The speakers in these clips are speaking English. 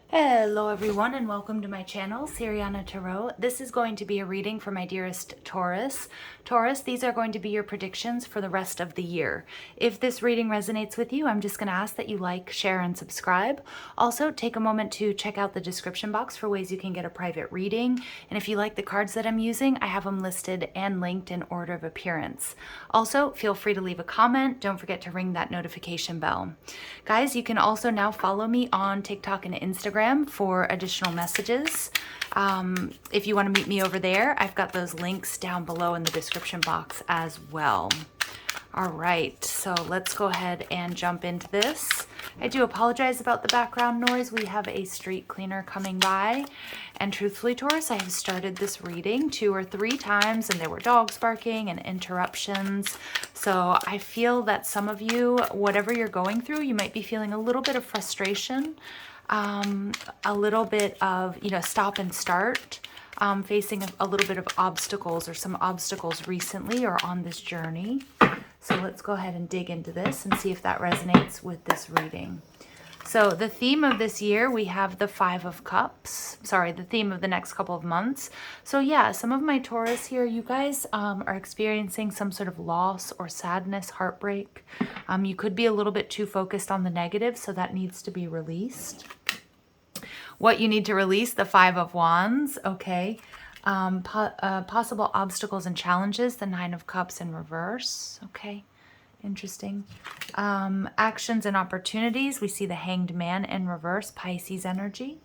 Hello everyone and welcome to my channel, Siriana Tarot. This is going to be a reading for my dearest Taurus. Taurus, these are going to be your predictions for the rest of the year. If this reading resonates with you, I'm just going to ask that you like, share, and subscribe. Also, take a moment to check out the description box for ways you can get a private reading. And if you like the cards that I'm using, I have them listed and linked in order of appearance. Also, feel free to leave a comment. Don't forget to ring that notification bell. Guys, you can also now follow me on TikTok and Instagram for additional messages. If you want to meet me over there, I've got those links down below in the description box as well. All right, so let's go ahead and jump into this. I do apologize about the background noise. We have a street cleaner coming by. And truthfully, Taurus, I have started this reading 2 or 3 times and there were dogs barking and interruptions. So I feel that some of you, whatever you're going through, you might be feeling a little bit of frustration, a little bit of, stop and start, facing a little bit of obstacles or some obstacles recently or on this journey. So let's go ahead and dig into this and see if that resonates with this reading. So the theme of this year, we have the 5 of Cups. Sorry, the theme of the next couple of months. So yeah, some of my Taurus here, you guys are experiencing some sort of loss or sadness, heartbreak. You could be a little bit too focused on the negative, so that needs to be released. What you need to release, the 5 of Wands, okay. Possible obstacles and challenges, the 9 of Cups in reverse, okay. Interesting. Actions and opportunities. We see the Hanged Man in reverse, Pisces energy.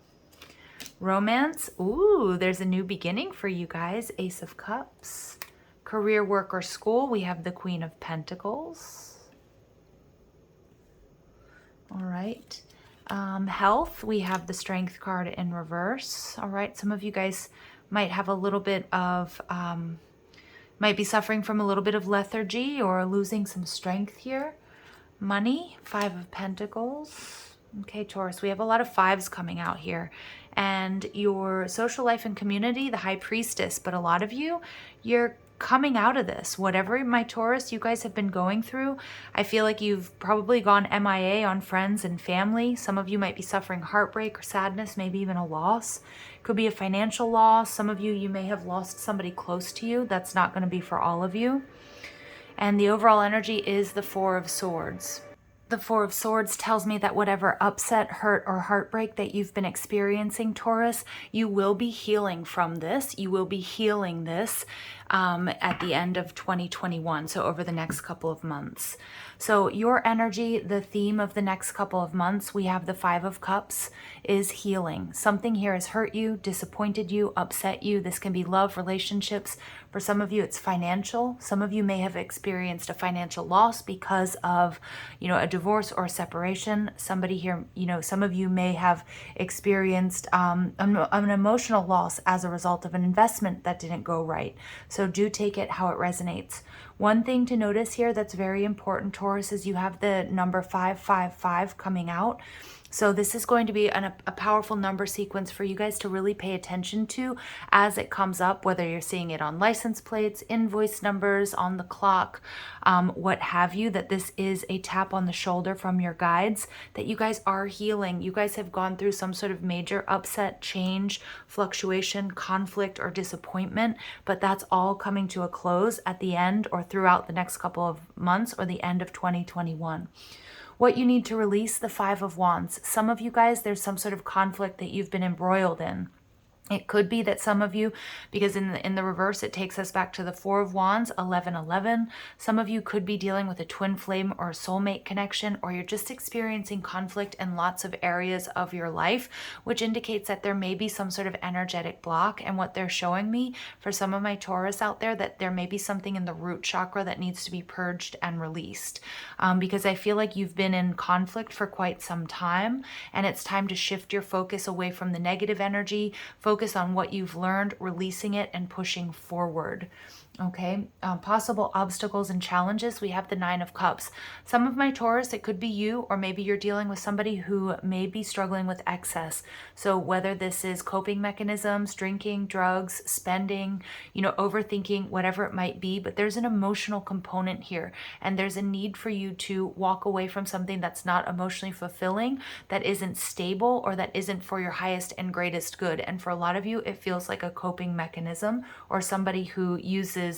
Romance. Ooh, there's a new beginning for you guys. Ace of Cups. Career, work, or school. We have the Queen of Pentacles. All right. Health. We have the Strength card in reverse. All right. Some of you guys might have a little bit of... might be suffering from a little bit of lethargy or losing some strength here. Money, 5 of Pentacles. Okay, Taurus, we have a lot of 5s coming out here. And your social life and community, the High Priestess. But a lot of you, you're coming out of this. Whatever, my Taurus, you guys have been going through, I feel like you've probably gone MIA on friends and family. Some of you might be suffering heartbreak or sadness, maybe even a loss. Could be a financial loss. Some of you, you may have lost somebody close to you. That's not going to be for all of you. And the overall energy is the 4 of Swords. The 4 of Swords tells me that whatever upset, hurt, or heartbreak that you've been experiencing, Taurus, you will be healing from this. You will be healing this at the end of 2021, so over the next couple of months. So your energy, the theme of the next couple of months, we have the 5 of Cups, is healing. Something here has hurt you, disappointed you, upset you. This can be love, relationships. For some of you, it's financial. Some of you may have experienced a financial loss because of, a divorce or a separation. Somebody here, some of you may have experienced an emotional loss as a result of an investment that didn't go right. So do take it how it resonates. One thing to notice here that's very important, Taurus, is you have the number 555 coming out. So this is going to be a powerful number sequence for you guys to really pay attention to as it comes up, whether you're seeing it on license plates, invoice numbers, on the clock, what have you, that this is a tap on the shoulder from your guides, that you guys are healing. You guys have gone through some sort of major upset, change, fluctuation, conflict, or disappointment, but that's all coming to a close at the end or throughout the next couple of months or the end of 2021. What you need to release, the 5 of Wands. Some of you guys, there's some sort of conflict that you've been embroiled in. It could be that some of you, because in the reverse, it takes us back to the 4 of Wands, 1111. Some of you could be dealing with a twin flame or a soulmate connection, or you're just experiencing conflict in lots of areas of your life, which indicates that there may be some sort of energetic block. And what they're showing me for some of my Taurus out there, that there may be something in the root chakra that needs to be purged and released. Because I feel like you've been in conflict for quite some time, and it's time to shift your focus away from the negative energy, focus on what you've learned, releasing it and pushing forward. Okay, possible obstacles and challenges. We have the Nine of Cups. Some of my Taurus, it could be you, or maybe you're dealing with somebody who may be struggling with excess. So whether this is coping mechanisms, drinking, drugs, spending, overthinking, whatever it might be, but there's an emotional component here, and there's a need for you to walk away from something that's not emotionally fulfilling, that isn't stable, or that isn't for your highest and greatest good. And for a lot of you, it feels like a coping mechanism, or somebody who uses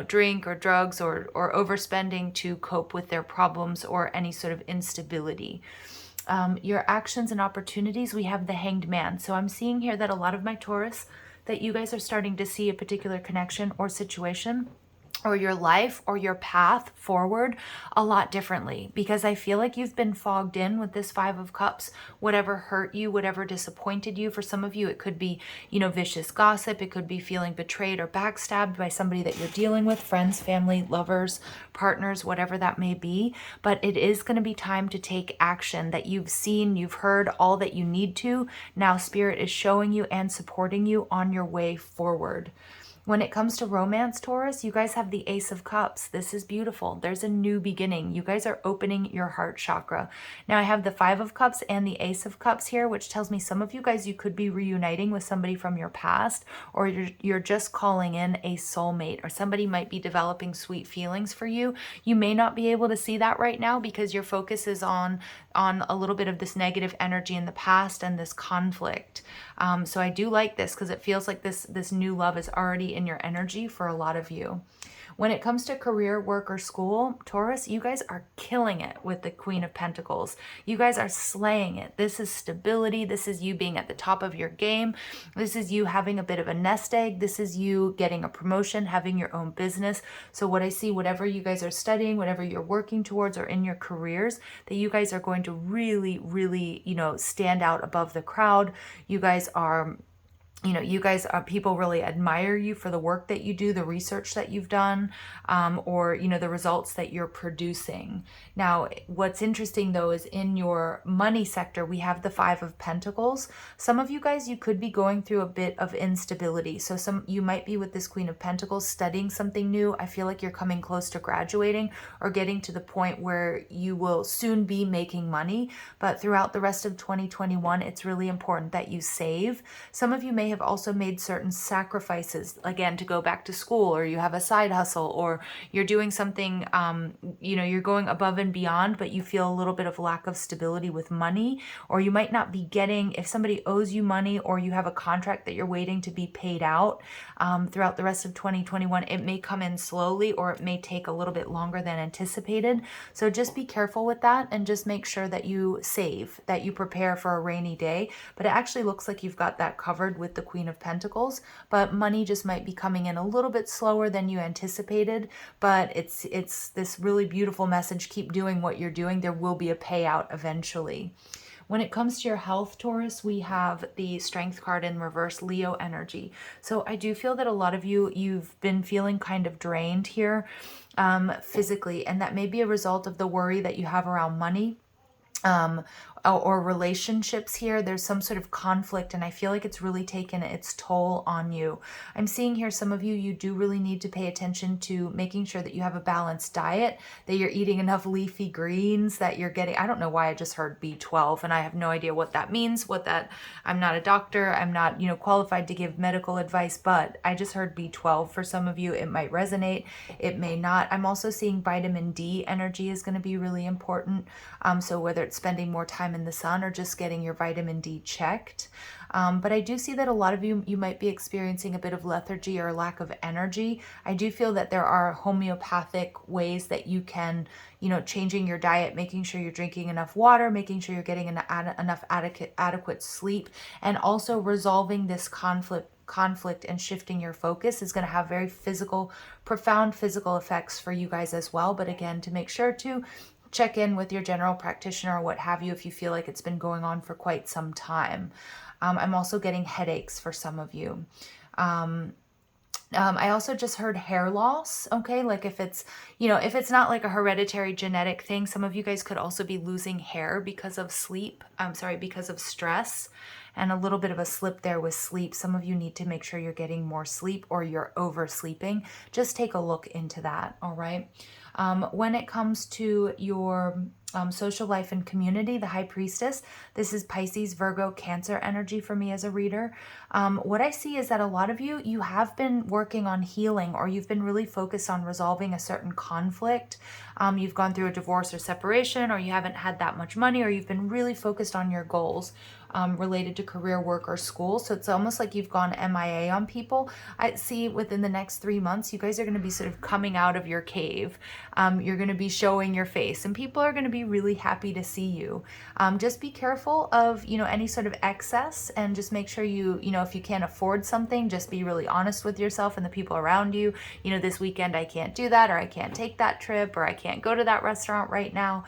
drink or drugs or overspending to cope with their problems or any sort of instability. Your actions and opportunities, we have the Hanged Man. So I'm seeing here that a lot of my Taurus, that you guys are starting to see a particular connection or situation or your life or your path forward a lot differently, because I feel like you've been fogged in with this Five of Cups. Whatever hurt you, whatever disappointed you, for some of you it could be vicious gossip, it could be feeling betrayed or backstabbed by somebody that you're dealing with, friends, family, lovers, partners, whatever that may be. But it is going to be time to take action, that you've seen, you've heard all that you need to. Now Spirit is showing you and supporting you on your way forward. When it comes to romance, Taurus, you guys have the Ace of Cups. This is beautiful. There's a new beginning. You guys are opening your heart chakra. Now I have the Five of Cups and the Ace of Cups here, which tells me some of you guys, you could be reuniting with somebody from your past, or you're just calling in a soulmate, or somebody might be developing sweet feelings for you. You may not be able to see that right now because your focus is on a little bit of this negative energy in the past and this conflict. So I do like this because it feels like this new love is already in your energy for a lot of you. When it comes to career, work, or school, Taurus, you guys are killing it with the Queen of Pentacles. You guys are slaying it. This is stability. This is you being at the top of your game. This is you having a bit of a nest egg. This is you getting a promotion, having your own business. So what I see, whatever you guys are studying, whatever you're working towards, or in your careers, that you guys are going to really, really, stand out above the crowd. You guys are people really admire you for the work that you do, the research that you've done, or the results that you're producing. Now, what's interesting though is in your money sector, we have the Five of Pentacles. Some of you guys, you could be going through a bit of instability. So you might be with this Queen of Pentacles studying something new. I feel like you're coming close to graduating or getting to the point where you will soon be making money. But throughout the rest of 2021, it's really important that you save. Some of you may have also made certain sacrifices, again, to go back to school, or you have a side hustle, or you're doing something, you're going above and beyond, but you feel a little bit of lack of stability with money, or you might not be getting, if somebody owes you money, or you have a contract that you're waiting to be paid out throughout the rest of 2021, it may come in slowly, or it may take a little bit longer than anticipated. So just be careful with that, and just make sure that you save, that you prepare for a rainy day. But it actually looks like you've got that covered with the Queen of Pentacles, but money just might be coming in a little bit slower than you anticipated. But it's this really beautiful message. Keep doing what you're doing. There will be a payout eventually. When it comes to your health, Taurus, we have the Strength card in reverse, Leo energy. So I do feel that a lot of you, you've been feeling kind of drained here physically, and that may be a result of the worry that you have around money. Or relationships here. There's some sort of conflict, and I feel like it's really taken its toll on you. I'm seeing here some of you, you do really need to pay attention to making sure that you have a balanced diet, that you're eating enough leafy greens, that you're getting, I don't know why I just heard B12, and I have no idea what that means, I'm not a doctor, I'm not, qualified to give medical advice, but I just heard B12 for some of you. It might resonate, it may not. I'm also seeing vitamin D energy is going to be really important. So whether it's spending more time in the sun or just getting your vitamin D checked. But I do see that a lot of you might be experiencing a bit of lethargy or lack of energy. I do feel that there are homeopathic ways that you can, changing your diet, making sure you're drinking enough water, making sure you're getting enough adequate sleep, and also resolving this conflict and shifting your focus is going to have very profound physical effects for you guys as well. But again, to make sure to check in with your general practitioner or what have you if you feel like it's been going on for quite some time. I'm also getting headaches for some of you. I also just heard hair loss, okay? Like if it's, if it's not like a hereditary genetic thing, some of you guys could also be losing hair because of sleep. I'm sorry, because of stress, and a little bit of a slip there with sleep. Some of you need to make sure you're getting more sleep or you're oversleeping. Just take a look into that, all right? When it comes to your social life and community, the High Priestess, this is Pisces, Virgo, Cancer energy for me as a reader. What I see is that a lot of you have been working on healing, or you've been really focused on resolving a certain conflict. You've gone through a divorce or separation, or you haven't had that much money, or you've been really focused on your goals related to career, work, or school. So it's almost like you've gone MIA on people. I see within the next 3 months, you guys are going to be sort of coming out of your cave. You're going to be showing your face, and people are going to be really happy to see you. Just be careful of, any sort of excess, and just make sure you, if you can't afford something, just be really honest with yourself and the people around you. This weekend I can't do that, or I can't take that trip, or I can't go to that restaurant right now,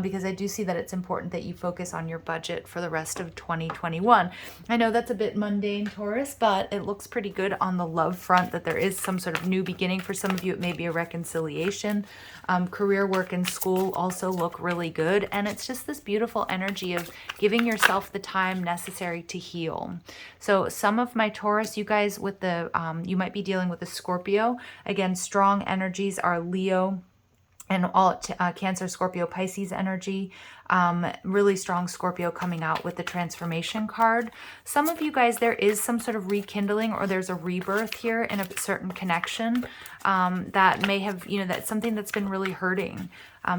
because I do see that it's important that you focus on your budget for the rest of 2021. I know that's a bit mundane, Taurus, but it looks pretty good on the love front, that there is some sort of new beginning. For some of you, it may be a reconciliation. Career, work, and school also look really good. And it's just this beautiful energy of giving yourself the time necessary to heal. So some of my Taurus, you guys with the, you might be dealing with a Scorpio. Again, strong energies are Leo and all Cancer, Scorpio, Pisces energy. Really strong Scorpio coming out with the transformation card. Some of you guys, there is some sort of rekindling, or there's a rebirth here in a certain connection that may have, that's something that's been really hurting,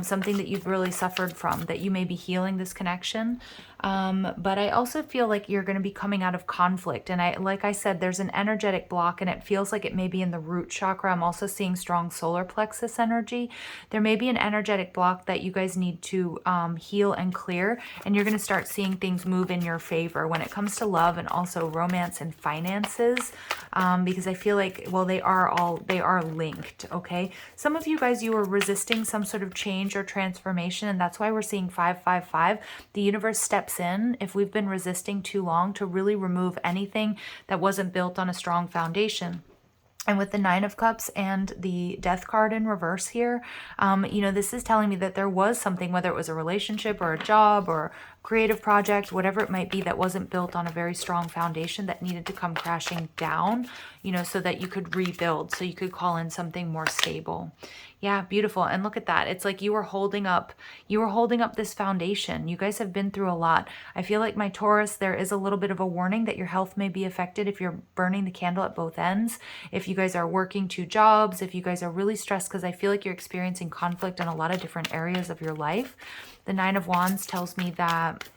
something that you've really suffered from, that you may be healing this connection. But I also feel like you're going to be coming out of conflict. And like I said, there's an energetic block, and it feels like it may be in the root chakra. I'm also seeing strong solar plexus energy. There may be an energetic block that you guys need to heal and clear, and you're going to start seeing things move in your favor when it comes to love and also romance and finances, because I feel like, well, they are linked. Okay, some of you guys, you were resisting some sort of change or transformation, and that's why we're seeing 555. The universe steps in if we've been resisting too long to really remove anything that wasn't built on a strong foundation. And with the Nine of Cups and the Death card in reverse here, this is telling me that there was something, whether it was a relationship or a job or creative project, whatever it might be, that wasn't built on a very strong foundation, that needed to come crashing down, so that you could rebuild, so you could call in something more stable. Yeah, beautiful. And look at that. It's like you were holding up this foundation. You guys have been through a lot. I feel like, my Taurus, there is a little bit of a warning that your health may be affected if you're burning the candle at both ends. If you guys are working 2 jobs, if you guys are really stressed, because I feel like you're experiencing conflict in a lot of different areas of your life. The Nine of Wands tells me that,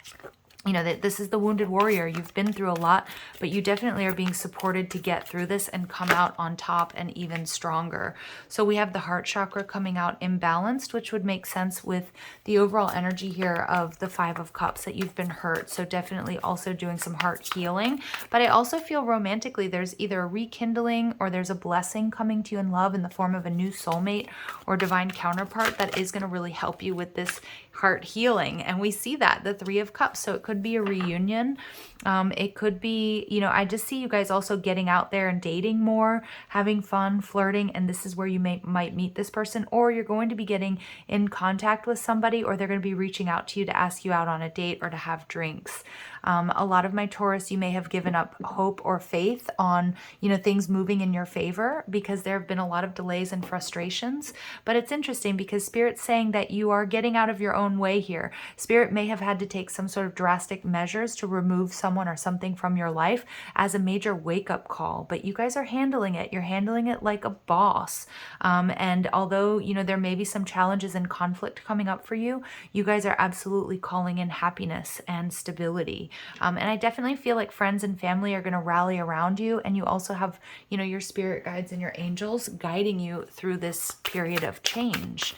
that this is the wounded warrior. You've been through a lot, but you definitely are being supported to get through this and come out on top and even stronger. So we have the heart chakra coming out imbalanced, which would make sense with the overall energy here of the 5 of Cups, that you've been hurt. So definitely also doing some heart healing. But I also feel romantically, there's either a rekindling or there's a blessing coming to you in love in the form of a new soulmate or divine counterpart that is going to really help you with this heart healing. And we see that, the 3 of Cups. So it could be a reunion. It could be, I just see you guys also getting out there and dating more, having fun, flirting, and this is where you might meet this person, or you're going to be getting in contact with somebody, or they're going to be reaching out to you to ask you out on a date or to have drinks. A lot of my Taurus, you may have given up hope or faith on, things moving in your favor, because there have been a lot of delays and frustrations. But it's interesting because Spirit's saying that you are getting out of your own way here. Spirit may have had to take some sort of drastic measures to remove someone or something from your life as a major wake-up call, but you guys are handling it. You're handling it like a boss. And although, there may be some challenges and conflict coming up for you, you guys are absolutely calling in happiness and stability. And I definitely feel like friends and family are going to rally around you, and you also have, your spirit guides and your angels guiding you through this period of change.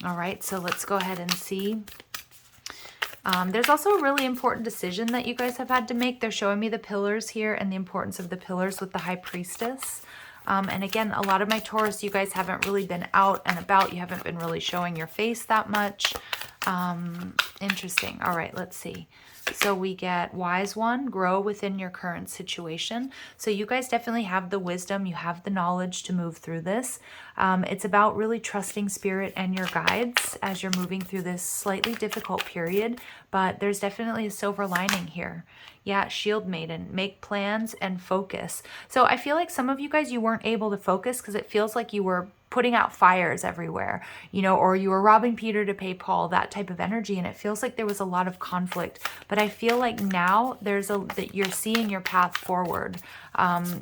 All right, so let's go ahead and see. There's also a really important decision that you guys have had to make. They're showing me the pillars here and the importance of the pillars with the High Priestess. And again, a lot of my Taurus, you guys haven't really been out and about. You haven't been really showing your face that much. Interesting. All right, let's see. So we get wise one, grow within your current situation. So you guys definitely have the wisdom, you have the knowledge to move through this. It's about really trusting spirit and your guides as you're moving through this slightly difficult period, but there's definitely a silver lining here. Yeah, shield maiden, make plans and focus. So I feel like some of you guys, you weren't able to focus because it feels like you were putting out fires everywhere, you know, or you were robbing Peter to pay Paul, that type of energy. And it feels like there was a lot of conflict, but I feel like now that you're seeing your path forward.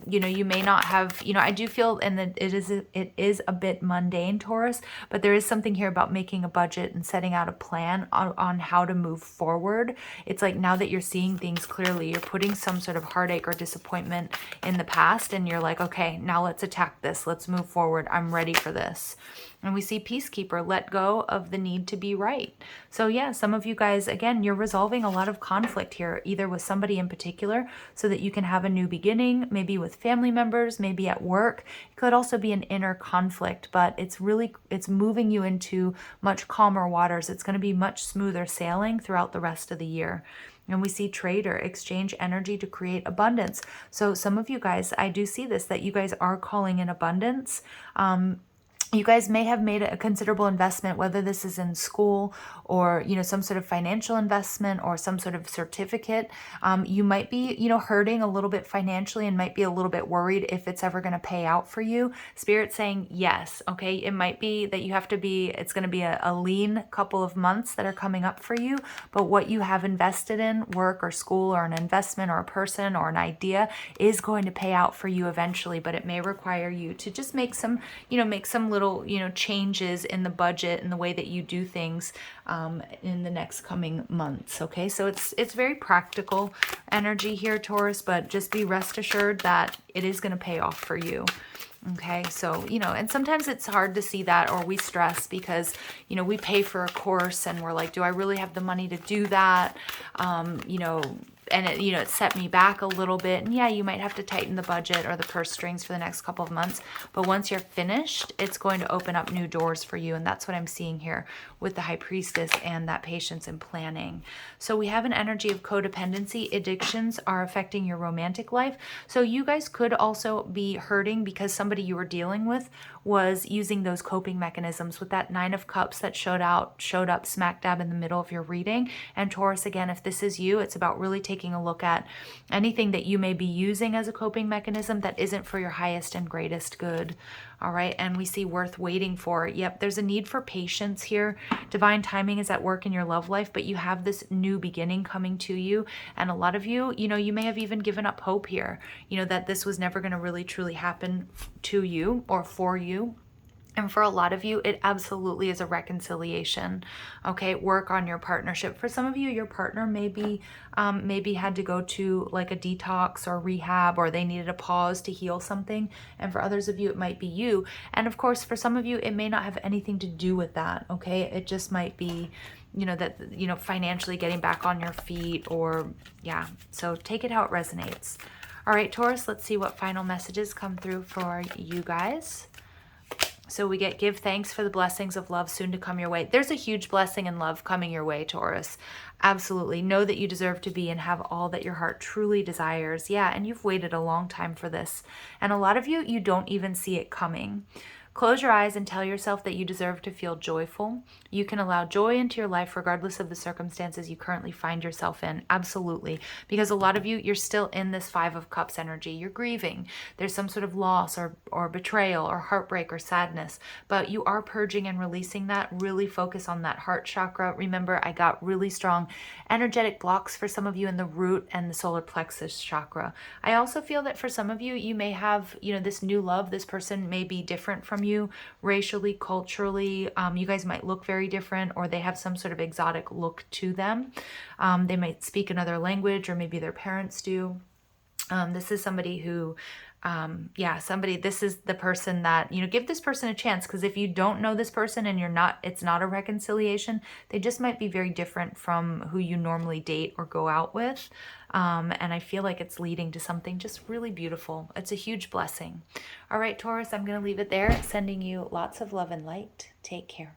You know, you may not have, you know, I do feel, and that it is a bit mundane, Taurus, but there is something here about making a budget and setting out a plan on how to move forward. It's like now that you're seeing things clearly, you're putting some sort of heartache or disappointment in the past, and you're like, okay, now let's attack this. Let's move forward. I'm ready for this. And we see Peacekeeper, let go of the need to be right. So yeah, some of you guys, again, you're resolving a lot of conflict here, either with somebody in particular so that you can have a new beginning, maybe with family members, maybe at work. It could also be an inner conflict, but it's moving you into much calmer waters. It's going to be much smoother sailing throughout the rest of the year. And we see trader, exchange energy to create abundance. So some of you guys, I do see this, that you guys are calling in abundance. You guys may have made a considerable investment, whether this is in school or, you know, some sort of financial investment or some sort of certificate. You might be, you know, hurting a little bit financially and might be a little bit worried if it's ever going to pay out for you. Spirit's saying yes. Okay. It might be that you have to be, it's going to be a lean couple of months that are coming up for you. But what you have invested in, work or school or an investment or a person or an idea, is going to pay out for you eventually. But it may require you to just make some, you know, little, you know, changes in the budget and the way that you do things in the next coming months. Okay, so it's very practical energy here, Taurus, but just be rest assured that it is going to pay off for you. Okay, so, you know, and sometimes it's hard to see that, or we stress because, you know, we pay for a course and we're like, do I really have the money to do that? You know, and it, you know, it set me back a little bit. And yeah, you might have to tighten the budget or the purse strings for the next couple of months. But once you're finished, it's going to open up new doors for you. And that's what I'm seeing here with the High Priestess and that patience and planning. So we have an energy of codependency. Addictions are affecting your romantic life. So you guys could also be hurting because somebody you were dealing with was using those coping mechanisms with that Nine of Cups that showed up smack dab in the middle of your reading. And Taurus, again, if this is you, it's about really taking a look at anything that you may be using as a coping mechanism that isn't for your highest and greatest good. All right, and we see worth waiting for. Yep, there's a need for patience here. Divine timing is at work in your love life, but you have this new beginning coming to you. And a lot of you, you know, you may have even given up hope here, you know, that this was never going to really truly happen to you or for you. And for a lot of you, it absolutely is a reconciliation. Okay, work on your partnership. For some of you, your partner maybe had to go to like a detox or rehab, or they needed a pause to heal something. And for others of you, it might be you. And of course, for some of you, it may not have anything to do with that. Okay, it just might be, you know, that, you know, financially getting back on your feet, or yeah. So take it how it resonates. All right, Taurus, let's see what final messages come through for you guys. So we get give thanks for the blessings of love soon to come your way. There's a huge blessing and love coming your way, Taurus. Absolutely. Know that you deserve to be and have all that your heart truly desires. Yeah, and you've waited a long time for this. And a lot of you, you don't even see it coming. Close your eyes and tell yourself that you deserve to feel joyful. You can allow joy into your life regardless of the circumstances you currently find yourself in. Absolutely. Because a lot of you, you're still in this Five of Cups energy. You're grieving. There's some sort of loss or betrayal or heartbreak or sadness. But you are purging and releasing that. Really focus on that heart chakra. Remember, I got really strong energetic blocks for some of you in the root and the solar plexus chakra. I also feel that for some of you, you may have, you know, this new love. This person may be different from you racially, culturally. You guys might look very different, or they have some sort of exotic look to them. They might speak another language, or maybe their parents do. This is somebody who, this is the person that, you know, give this person a chance, because if you don't know this person and it's not a reconciliation, they just might be very different from who you normally date or go out with. And I feel like it's leading to something just really beautiful. It's a huge blessing. All right, Taurus, I'm going to leave it there, sending you lots of love and light. Take care.